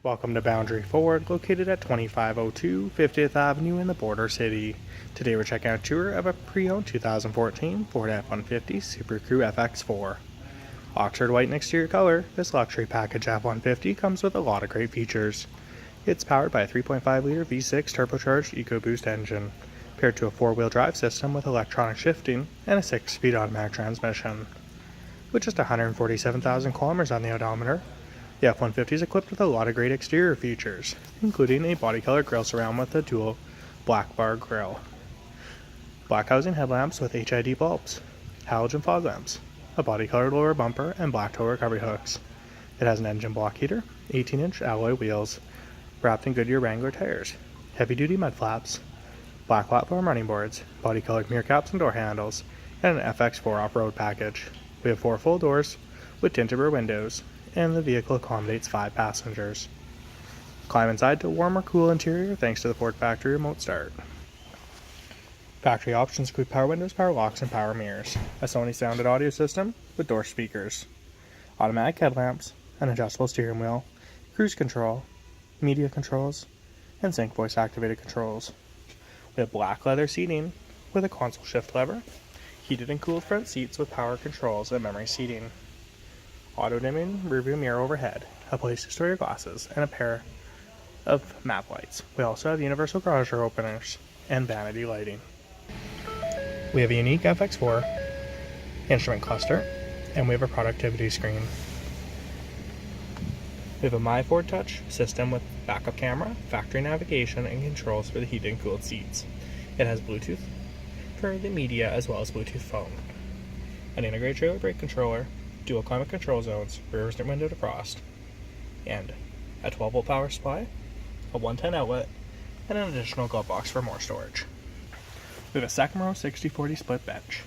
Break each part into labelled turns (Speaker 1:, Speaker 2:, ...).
Speaker 1: Welcome to Boundary Ford, located at 2502 50th Avenue in the Border City. Today we're checking out a tour of a pre-owned 2014 Ford F-150 Supercrew FX4. Oxford white in exterior color, this luxury package F-150 comes with a lot of great features. It's powered by a 3.5-liter V6 turbocharged Ecoboost engine, paired to a 4-wheel drive system with electronic shifting and a 6-speed automatic transmission. With just 147,000 kilometers on the odometer, the F-150 is equipped with a lot of great exterior features, including a body color grille surround with a dual black bar grille, black housing headlamps with HID bulbs, halogen fog lamps, a body colored lower bumper, and black tow recovery hooks. It has an engine block heater, 18-inch alloy wheels, wrapped in Goodyear Wrangler tires, heavy-duty mud flaps, black platform running boards, body colored mirror caps and door handles, and an FX4 off-road package. We have 4 full doors with tinted rear windows, and the vehicle accommodates 5 passengers. Climb inside to a warm or cool interior thanks to the Ford factory remote start. Factory options include power windows, power locks, and power mirrors, a Sony sounded audio system with door speakers, automatic headlamps, an adjustable steering wheel, cruise control, media controls, and sync voice activated controls. We have black leather seating with a console shift lever, heated and cooled front seats with power controls and memory seating, auto-dimming rearview mirror overhead, a place to store your glasses, and a pair of map lights. We also have universal garage door openers and vanity lighting. We have a unique FX4 instrument cluster, and we have a productivity screen. We have a My Ford Touch system with backup camera, factory navigation, and controls for the heated and cooled seats. It has Bluetooth for the media as well as Bluetooth phone, an integrated trailer brake controller, dual climate control zones, rear window defrost, and a 12-volt power supply, a 110 outlet, and an additional glove box for more storage. We have a second row 60/40 split bench,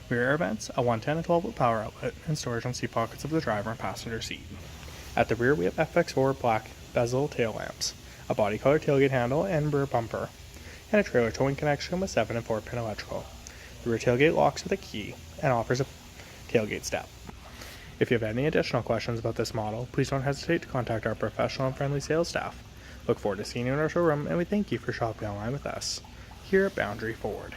Speaker 1: rear air vents, a 110 and 12-volt power outlet, and storage on seat pockets of the driver and passenger seat. At the rear we have FX4 black bezel tail lamps, a body color tailgate handle and rear bumper, and a trailer towing connection with 7 and 4-pin electrical. The rear tailgate locks with a key and offers a tailgate step. If you have any additional questions about this model, please don't hesitate to contact our professional and friendly sales staff. Look forward to seeing you in our showroom, and we thank you for shopping online with us here at Boundary Ford.